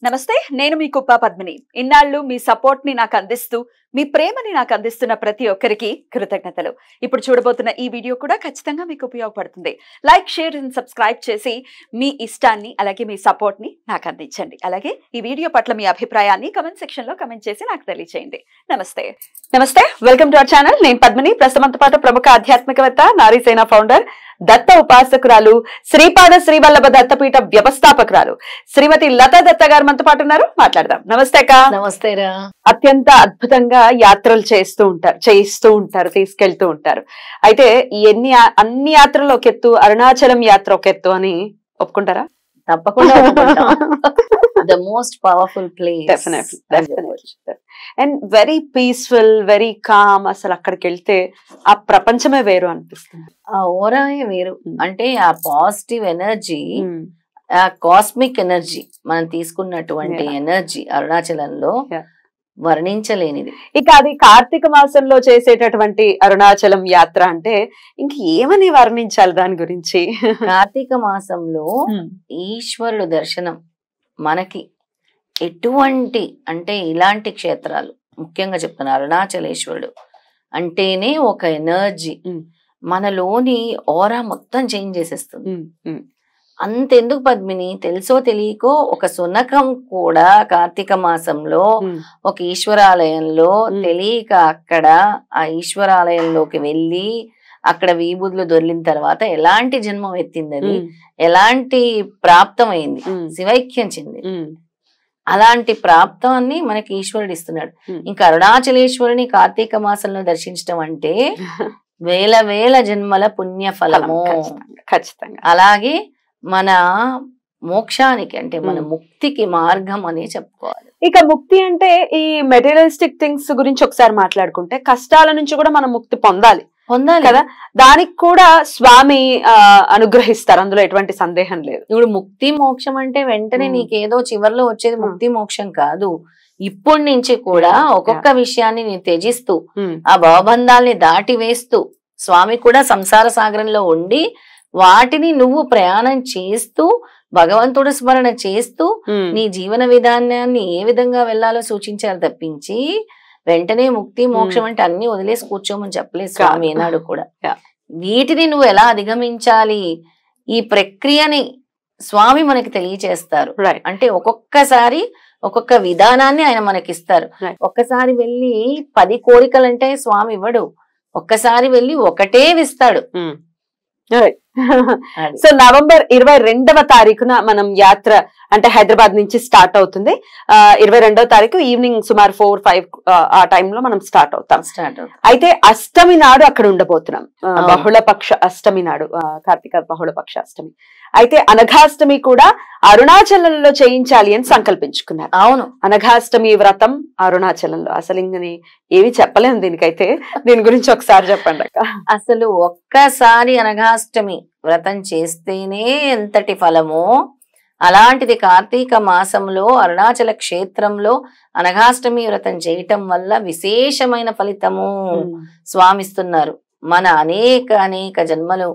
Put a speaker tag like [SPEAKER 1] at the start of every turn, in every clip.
[SPEAKER 1] నమస్తే, నేను మీ కుప్ప పద్మిని. ఇన్నాళ్ళు మీ సపోర్ట్ ని నాకు అందిస్తూ, మీ ప్రేమని నాకు అందిస్తున్న ప్రతి ఒక్కరికి కృతజ్ఞతలు. ఇప్పుడు చూడబోతున్న ఈ వీడియో కూడా ఖచ్చితంగా మీకు ఉపయోగపడుతుంది. లైక్, షేర్ అండ్ సబ్స్క్రైబ్ చేసి మీ ఇష్టాన్ని అలాగే మీ సపోర్ట్ ని నాకు అందించండి. అలాగే ఈ వీడియో పట్ల మీ అభిప్రాయాన్ని కమెంట్ సెక్షన్ లో కమెంట్ చేసి నాకు తెలియజేయండి. నమస్తే నమస్తే వెల్కమ్ టు అవర్ ఛానల్. నేను పద్మిని. ప్రస్తుతంతో పాటు ప్రముఖ ఆధ్యాత్మికవేత్త, నారీసేన ఫౌండర్, దత్త ఉపాసకురాలు, శ్రీపాద శ్రీవల్లభ దత్తపీఠ వ్యవస్థాపకురాలు శ్రీమతి లతా దత్త గారు మనతో పాటు ఉన్నారు. మాట్లాడదాం. నమస్తే అక్క.
[SPEAKER 2] నమస్తేరా.
[SPEAKER 1] అత్యంత అద్భుతంగా యాత్రలు చేయిస్తూ ఉంటారు, తీసుకెళ్తూ ఉంటారు. అయితే అన్ని యాత్రలు ఒక ఎత్తు, అరుణాచలం యాత్ర ఒక ఎత్తు అని ఒప్పుకుంటారా?
[SPEAKER 2] తప్పకుండా the most powerful place.
[SPEAKER 1] Definitely. And very peaceful, very calm. అసలు అక్కడికి వెళ్తే ఆ ప్రపంచమే వేరు అనిపిస్తుంది.
[SPEAKER 2] ఆ ఓరాయే వేరు. అంటే ఆ పాజిటివ్ ఎనర్జీ, ఆ కాస్మిక్ ఎనర్జీ, మనం తీసుకున్నటువంటి ఎనర్జీ అరుణాచలంలో వర్ణించలేనిది.
[SPEAKER 1] ఇక అది కార్తీక మాసంలో చేసేటటువంటి అరుణాచలం యాత్ర అంటే ఇంక ఏమని వర్ణించాలి దాని గురించి?
[SPEAKER 2] కార్తీక మాసంలో ఈశ్వరుడు దర్శనం మనకి ఎటువంటి, అంటే ఇలాంటి క్షేత్రాలు ముఖ్యంగా చెప్తున్నా, అరుణాచలేశ్వరుడు అంటేనే ఒక ఎనర్జీ, మనలోని ఓరా మొత్తం చేంజ్ చేసేస్తుంది. అంతెందుకు పద్మిని, తెలుసో తెలియకో ఒక సునకం కూడా కార్తీక మాసంలో ఒక ఈశ్వరాలయంలో తెలియక అక్కడ ఆ ఈశ్వరాలయంలోకి వెళ్ళి అక్కడ వీబుద్లు దొరికిన తర్వాత ఎలాంటి జన్మం ఎత్తింది, అది ఎలాంటి ప్రాప్తమైంది, శివైక్యం చెంది. అలాంటి ప్రాప్తాన్ని మనకి ఈశ్వరుడు ఇస్తున్నాడు. ఇంకా అరుణాచలేశ్వరుని కార్తీక మాసంలో దర్శించడం అంటే వేల వేల జన్మల పుణ్య ఫలము.
[SPEAKER 1] ఖచ్చితంగా.
[SPEAKER 2] అలాగే మన మోక్షానికి, అంటే మన ముక్తికి మార్గం అని చెప్పుకోవాలి.
[SPEAKER 1] ఇక ముక్తి అంటే ఈ మెటీరియలిస్టిక్ థింగ్స్ గురించి ఒకసారి మాట్లాడుకుంటే, కష్టాల నుంచి కూడా మనం ముక్తి పొందాలి కదా. దానికి కూడా స్వామి అనుగ్రహిస్తారు, అందులో ఎటువంటి సందేహం లేదు.
[SPEAKER 2] ఇప్పుడు ముక్తి మోక్షం అంటే వెంటనే నీకేదో చివర్లో వచ్చేది ముక్తి మోక్షం కాదు. ఇప్పటి నుంచి కూడా ఒక్కొక్క విషయాన్ని నేను త్యజిస్తూ, ఆ భవబంధాల్ని దాటి వేస్తూ, స్వామి కూడా సంసార సాగరంలో ఉండి వాటిని నువ్వు ప్రయాణం చేస్తూ భగవంతుడు స్మరణ చేస్తూ నీ జీవన విధానాన్ని ఏ విధంగా వెళ్లాలో సూచించారు తప్పించి వెంటనే ముక్తి మోక్షం అంటే అన్ని వదిలేసి కూర్చోమని చెప్పలేదు స్వామి ఏనాడు కూడా. వీటిని నువ్వు ఎలా అధిగమించాలి, ఈ ప్రక్రియని స్వామి మనకి తెలియచేస్తారు. అంటే ఒక్కొక్కసారి ఒక్కొక్క విధానాన్ని ఆయన మనకిస్తారు. ఒక్కసారి వెళ్ళి 10 కోరికలంటే స్వామి ఇవ్వడు, ఒక్కసారి వెళ్ళి ఒకటే ఇస్తాడు.
[SPEAKER 1] సో నవంబర్ 22వ తారీఖున మనం యాత్ర అంటే హైదరాబాద్ నుంచి స్టార్ట్ అవుతుంది. 22వ తారీఖు ఈవినింగ్ సుమారు 4-5 ఆ టైంలో మనం స్టార్ట్ అవుతాం. అయితే అష్టమి నాడు అక్కడ ఉండబోతున్నాం. బహుళపక్ష అష్టమి నాడు, కార్తీక బహుళపక్ష అష్టమి. అయితే అనఘాష్టమి కూడా అరుణాచలంలో చేయించాలి అని సంకల్పించుకున్నారు.
[SPEAKER 2] అవును,
[SPEAKER 1] అనఘాష్టమి వ్రతం అరుణాచలంలో. అసలు ఇంకని ఏమి చెప్పలేము దీనికైతే. దీని గురించి ఒకసారి చెప్పండి అక్క.
[SPEAKER 2] అసలు ఒక్కసారి అనఘాష్టమి వ్రతం చేస్తేనే ఎంతటి ఫలమో, అలాంటిది కార్తీక మాసంలో అరుణాచల క్షేత్రంలో అనఘాష్టమి వ్రతం చేయటం వల్ల విశేషమైన ఫలితము స్వామిస్తున్నారు. మన అనేక జన్మలు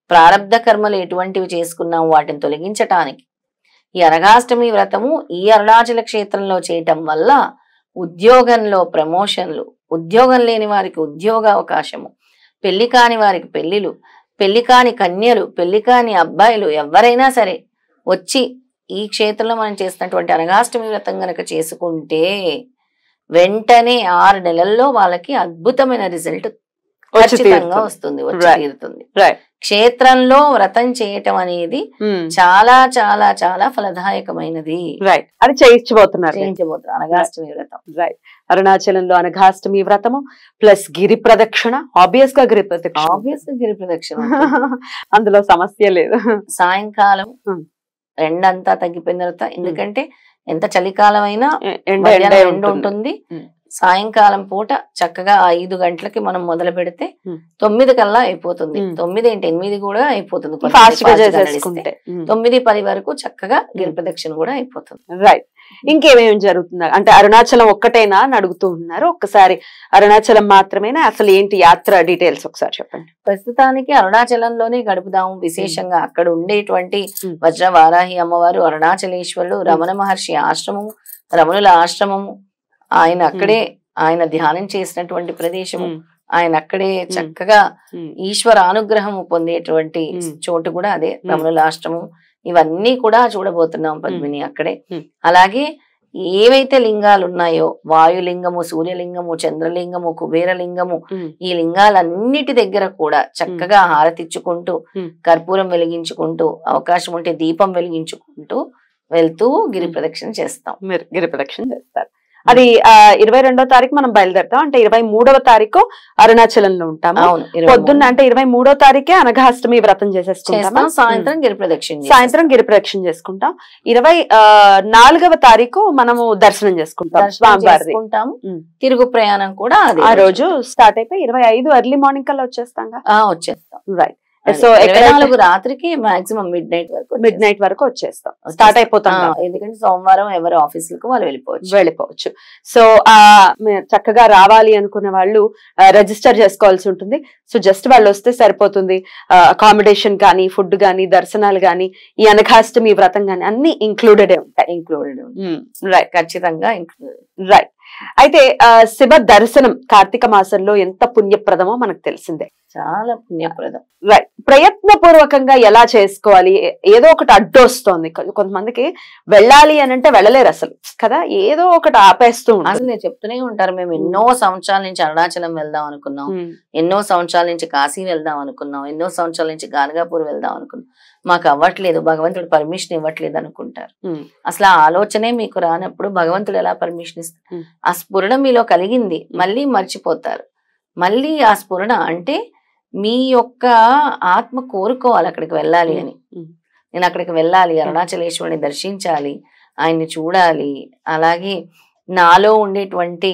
[SPEAKER 2] ప్రారబ్ధ కర్మలు ఎటువంటివి చేసుకున్నాము వాటిని తొలగించటానికి ఈ అనఘాష్టమి వ్రతము ఈ అరుణాచల క్షేత్రంలో చేయటం వల్ల ఉద్యోగంలో ప్రమోషన్లు, ఉద్యోగం లేని వారికి ఉద్యోగ అవకాశము, పెళ్లి కాని వారికి పెళ్లిలు, పెళ్లి కాని కన్యలు, పెళ్లి కాని అబ్బాయిలు ఎవరైనా సరే వచ్చి ఈ క్షేత్రంలో మనం చేసినటువంటి అనఘాష్టమి వ్రతం గనక చేసుకుంటే వెంటనే 6 నెలల్లో వాళ్ళకి అద్భుతమైన రిజల్ట్ ఖచ్చితంగా వస్తుంది, వచ్చి తీరుతుంది. క్షేత్రంలో వ్రతం చేయటం అనేది చాలా చాలా చాలా ఫలదాయకమైనది.
[SPEAKER 1] అది చేయించబోతున్నారు
[SPEAKER 2] అనఘాష్టమి వ్రతం.
[SPEAKER 1] అరుణాచలంలో అనఘాష్టమి వ్రతము ప్లస్ గిరి ప్రదక్షిణ. ఆబ్వియస్ గా గిరి ప్రదక్షిణ అందులో సమస్య లేదు.
[SPEAKER 2] సాయంకాలం ఎండంతా తగ్గిపోయిన తర్వాత, ఎందుకంటే ఎంత చలికాలం అయినా ఎండ ఉంటుంది, సాయంకాలం పూట చక్కగా 5 గంటలకి మనం మొదలు పెడితే 9 కల్లా అయిపోతుంది. 9 ఏంటి 8 కూడా అయిపోతుంది. 9-10 వరకు చక్కగా గిరి ప్రదక్షిణ కూడా అయిపోతుంది.
[SPEAKER 1] రైట్. ఇంకేమేమి జరుగుతుంది అంటే అరుణాచలం ఒక్కటేనా అని అడుగుతూ ఉన్నారు. ఒక్కసారి అరుణాచలం మాత్రమేనా, అసలు ఏంటి యాత్ర డీటెయిల్స్ ఒకసారి చెప్పండి.
[SPEAKER 2] ప్రస్తుతానికి అరుణాచలంలోనే గడుపుదాము. విశేషంగా అక్కడ ఉండేటువంటి వజ్రవారాహి అమ్మవారు, అరుణాచలేశ్వరుడు, రమణ మహర్షి ఆశ్రమము, రమణుల ఆశ్రమము, ఆయన అక్కడే ఆయన ధ్యానం చేసినటువంటి ప్రదేశము, ఆయన అక్కడే చక్కగా ఈశ్వర అనుగ్రహము పొందేటువంటి చోటు కూడా అదే రమణుల ఆశ్రమం. ఇవన్నీ కూడా చూడబోతున్నాం పద్మిని అక్కడే. అలాగే ఏవైతే లింగాలు ఉన్నాయో, వాయులింగము, సూర్యలింగము, చంద్రలింగము, కుబేరలింగము, ఈ లింగాలన్నిటి దగ్గర కూడా చక్కగా హారతిచ్చుకుంటూ, కర్పూరం వెలిగించుకుంటూ, అవకాశం ఉంటే దీపం వెలిగించుకుంటూ వెళ్తూ గిరి ప్రదక్షిణ చేస్తాం.
[SPEAKER 1] మీరు గిరి ప్రదక్షిణ చేస్తారు. అది 22వ తారీఖు మనం బయలుదేరుతాం. అంటే 23వ తారీఖు అరుణాచలంలో ఉంటాము. పొద్దున్న అంటే 23వ తారీఖే అనఘాష్టమి వ్రతం చేసేసుకుంటాం.
[SPEAKER 2] సాయంత్రం గిరి
[SPEAKER 1] ప్రదక్షిణ చేసుకుంటాం. 24వ తారీఖు మనము దర్శనం చేసుకుంటాం.
[SPEAKER 2] తిరుగు ప్రయాణం కూడా
[SPEAKER 1] ఆ రోజు స్టార్ట్ అయిపోయి 25 ఎర్లీ మార్నింగ్ కల్లా వచ్చేస్తాం. రైట్. సో
[SPEAKER 2] 24 రాత్రికి మాక్సిమం మిడ్ నైట్ వరకు
[SPEAKER 1] వచ్చేస్తాం, స్టార్ట్ అయిపోతాం.
[SPEAKER 2] ఎందుకంటే సోమవారం ఎవరి ఆఫీసులకు వాళ్ళు వెళ్ళిపోవచ్చు.
[SPEAKER 1] సో చక్కగా రావాలి అనుకున్న వాళ్ళు రిజిస్టర్ చేసుకోవాల్సి ఉంటుంది. సో జస్ట్ వాళ్ళు వస్తే సరిపోతుంది. అకామిడేషన్ కానీ, ఫుడ్ కానీ, దర్శనాలు కానీ, ఈ అనఘాష్టమి వ్రతం కానీ అన్ని ఇంక్లూడెడ్ ఉంటాయి.
[SPEAKER 2] రైట్, ఖచ్చితంగా
[SPEAKER 1] రైట్. అయితే శివ దర్శనం కార్తీక మాసంలో ఎంత పుణ్యప్రదమో మనకు తెలిసిందే.
[SPEAKER 2] చాలా పుణ్యప్రదం.
[SPEAKER 1] రైట్. ప్రయత్నపూర్వకంగా ఎలా చేసుకోవాలి? ఏదో ఒకటి అడ్డొస్తోంది. కొంతమందికి వెళ్ళాలి అని అంటే వెళ్ళలేరు అసలు కదా, ఏదో ఒకటి ఆపేస్తూ
[SPEAKER 2] అసలు నేను చెప్తూనే ఉంటారు. మేము ఎన్నో సంవత్సరాల నుంచి అరుణాచలం వెళ్దాం అనుకున్నాం, ఎన్నో సంవత్సరాల నుంచి కాశీ వెళ్దాం అనుకున్నాం, ఎన్నో సంవత్సరాల నుంచి గానగాపూర్ వెళ్దాం అనుకున్నాం, మాకు అవ్వట్లేదు, భగవంతుడు పర్మిషన్ ఇవ్వట్లేదు అనుకుంటారు. అసలు ఆ ఆలోచనే మీకు రానప్పుడు భగవంతుడు ఎలా పర్మిషన్ ఇస్తారు? ఆ స్ఫురణ మీలో కలిగింది, మళ్ళీ మర్చిపోతారు. మళ్ళీ ఆ స్ఫురణ అంటే మీ యొక్క ఆత్మ కోరుకోవాలి అక్కడికి వెళ్ళాలి అని. నేను అక్కడికి వెళ్ళాలి, అరుణాచలేశ్వరుని దర్శించాలి, ఆయన్ని చూడాలి. అలాగే నాలో ఉండేటువంటి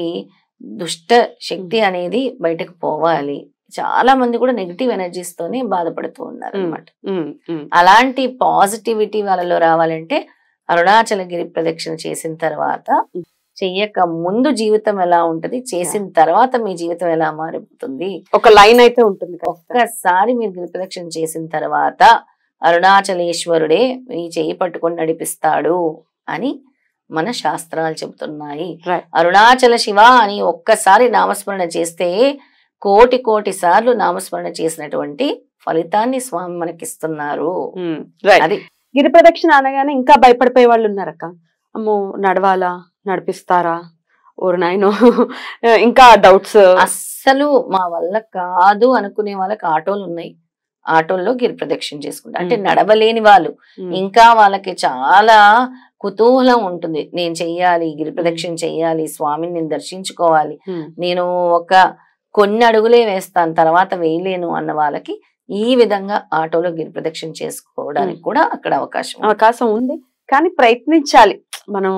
[SPEAKER 2] దుష్ట శక్తి అనేది బయటకు పోవాలి. చాలా మంది కూడా నెగిటివ్ ఎనర్జీస్ తోనే బాధపడుతూ ఉన్నారు అనమాట. అలాంటి పాజిటివిటీ వాళ్ళలో రావాలంటే అరుణాచల గిరి ప్రదక్షిణ చేసిన తర్వాత, చెయ్యక ముందు జీవితం ఎలా ఉంటది, చేసిన తర్వాత మీ జీవితం ఎలా మారిపోతుంది,
[SPEAKER 1] ఒక లైన్ అయితే ఉంటుంది.
[SPEAKER 2] ఒక్కసారి మీరు గిరి ప్రదక్షిణ చేసిన తర్వాత అరుణాచలేశ్వరుడే మీ చెయ్యి పట్టుకొని నడిపిస్తాడు అని మన శాస్త్రాలు చెబుతున్నాయి. అరుణాచల శివ అని ఒక్కసారి నామస్మరణ చేస్తే కోటి సార్లు నామస్మరణ చేసినటువంటి ఫలితాన్ని స్వామి మనకిస్తున్నారు.
[SPEAKER 1] అది గిరి ప్రదక్షిణ అనగానే ఇంకా భయపడిపోయే వాళ్ళు ఉన్నారక్క. అమ్మో నడవాలా, నడిపిస్తారా, ఓరు నాయనో, ఇంకా డౌట్స్.
[SPEAKER 2] అస్సలు మా వల్ల కాదు అనుకునే వాళ్ళకి ఆటోలు ఉన్నాయి, ఆటోల్లో గిరి ప్రదక్షిణ చేసుకుంటారు. అంటే నడవలేని వాళ్ళు ఇంకా వాళ్ళకి చాలా కుతూహలం ఉంటుంది. నేను చెయ్యాలి, గిరి ప్రదక్షిణ చెయ్యాలి, స్వామిని నేను దర్శించుకోవాలి, నేను కొన్ని అడుగులే వేస్తాను తర్వాత వేయలేను అన్న వాళ్ళకి ఈ విధంగా ఆటోలో గిరి ప్రదక్షిణ చేసుకోవడానికి కూడా అక్కడ అవకాశం
[SPEAKER 1] ఉంది. కానీ ప్రయత్నించాలి, మనం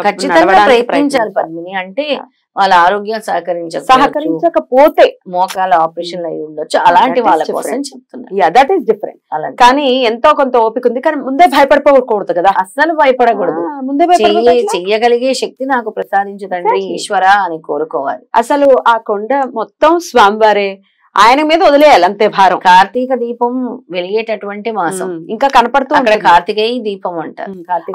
[SPEAKER 2] ఖచ్చితంగా ప్రయత్నించాలి పద్మిని. అంటే వాళ్ళ ఆరోగ్యం
[SPEAKER 1] సహకరించకపోతే
[SPEAKER 2] మోకాల ఆపరేషన్ అయి ఉండొచ్చు, అలాంటి వాళ్ళ కోసం చెప్తున్నా.
[SPEAKER 1] That is different. కానీ ఎంతో కొంత ఓపిక ఉంది, కానీ ముందే భయపడిపోకూడదు కదా,
[SPEAKER 2] అస్సలు భయపడకూడదు. ముందే చెయ్యగలిగే శక్తి నాకు ప్రసాదించదండి ఈశ్వర అని కోరుకోవాలి.
[SPEAKER 1] అసలు ఆ కొండ మొత్తం స్వామివారే, ఆయన మీద వదిలేయాలి అంతే భారం.
[SPEAKER 2] కార్తీక దీపం వెలిగేటటువంటి మాసం ఇంకా కనపడుతూ అక్కడ కార్తికేయ దీపం అంటారు.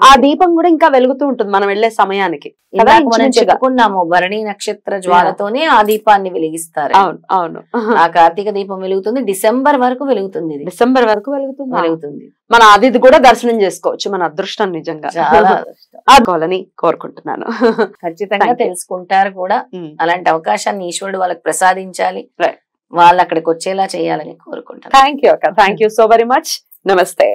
[SPEAKER 1] ఆ దీపం కూడా ఇంకా వెలుగుతూ ఉంటుంది మనం వెళ్లే సమయానికి.
[SPEAKER 2] మనం చెప్పుకున్నాము భరణి నక్షత్ర జ్వాలతోనే ఆ దీపాన్ని వెలిగిస్తారు.
[SPEAKER 1] అవును.
[SPEAKER 2] ఆ కార్తీక దీపం వెలుగుతుంది, డిసెంబర్ వరకు వెలుగుతుంది.
[SPEAKER 1] డిసెంబర్ వరకు వెలుగుతుంది. మన అది కూడా దర్శనం చేసుకోవచ్చు. మన అదృష్టం నిజంగా ఆదుకోవాలని కోరుకుంటున్నాను.
[SPEAKER 2] ఖచ్చితంగా తెలుసుకుంటారు కూడా. అలాంటి అవకాశాన్ని ఈశ్వరుడు వాళ్ళకి ప్రసాదించాలి, వాళ్ళు అక్కడికి వచ్చేలా చేయాలని కోరుకుంటాను.
[SPEAKER 1] థ్యాంక్ యూ అక్క, thank you so very much. నమస్తే.